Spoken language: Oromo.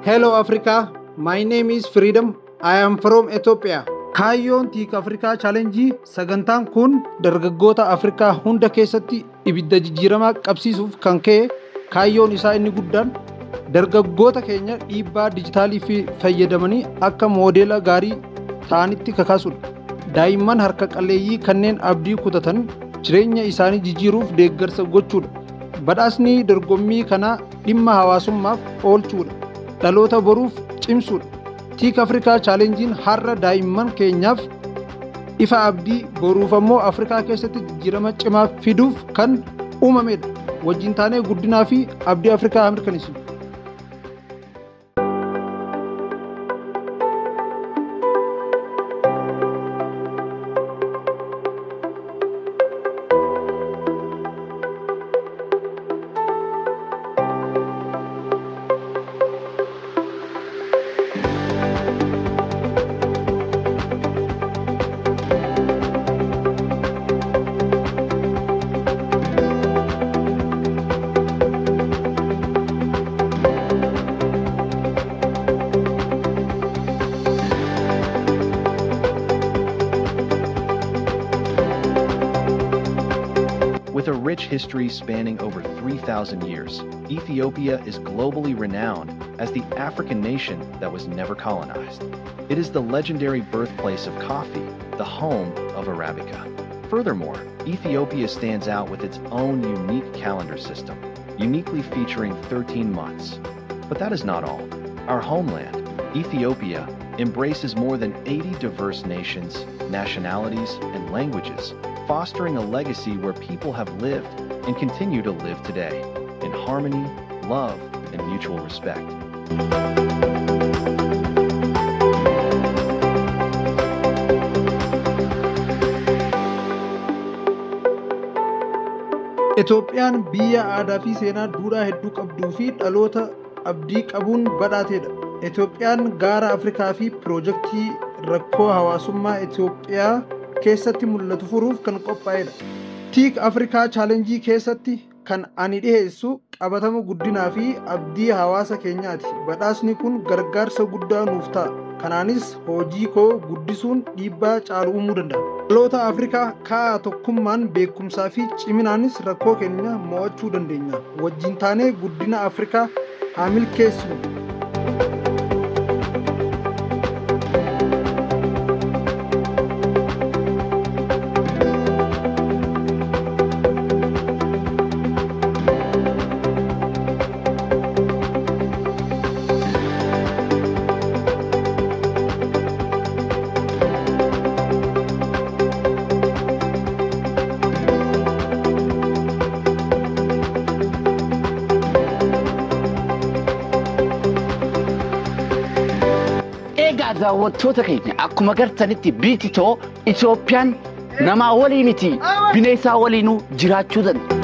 Hello Africa, my name is Freedom. I am from Ethiopia. Kaayyoon Tiik Afrikaa Challenge sagantaan kun dargaggoota Afrikaa hunda keessatti ibidda jijjiiramaa qabsiisuuf kan ka'e kaayyoon isaa inni guddaan dargaggoota keenya dhiibbaa dijitaalii fi fayyadamanii akka moodeela gaarii ta'anitti kakaasuudha. Daa'imman harka qalleeyyii kanneen abdii kutatan jireenya isaanii jijjiiruuf deeggarsa gochuudha. Badhaasni dorgommii kanaa dhimma hawaasummaaf oolchuudha. Dhaloota boruuf cimsuudha. Tiik Afrikaa Challenge har'a daa'imman keenyaaf ifa abdii boruuf ammoo Afrikaa keessatti jijjiirama cimaa fiduuf kan uumamedha. Wajjin taanee guddinaa fi abdii Afrikaa mirkaneessinu. With a rich history spanning over 3,000 years, Ethiopia is globally renowned as the African nation that was never colonized. It is the legendary birthplace of coffee, the home of Arabica. Furthermore, Ethiopia stands out with its own unique calendar system, uniquely featuring 13 months. But that is not all. Our homeland, Ethiopia, embraces more than 80 diverse nations, nationalities, and languages, fostering a legacy where people have lived and continue to live today in harmony, love, and mutual respect. Itoophiyaan biyya aadaa fi seenaa duudhaa hedduu qabduu fi dhaloota abdii qabuun badhaatedha. Itoophiyaan gaara Afrikaa fi piroojeektii rakkoo hawaasummaa Itoophiyaa keessatti mul'atu furuuf kan qophaa'edha. Tiik Afrikaa Challenge keessatti kan ani dhiheessu qabatama guddinaa fi abdii hawaasa keenyaati. Badhaasni kun gargaarsa guddaa nuuf ta'a. Kanaanis hojii koo guddisuun dhiibbaa caalu uumuu danda'a. Dhaloota Afrikaa ka'a tokkummaan beekumsaa fi ciminaanis rakkoo keenya mo'achuu dandeenya. Wajjin taanee guddina Afrikaa haa milkeessinu. daawwattoota keenya akkuma gartanitti biititoo Itoophiyaan nama walii miti bineensa waliinuu jiraachuu danda'a.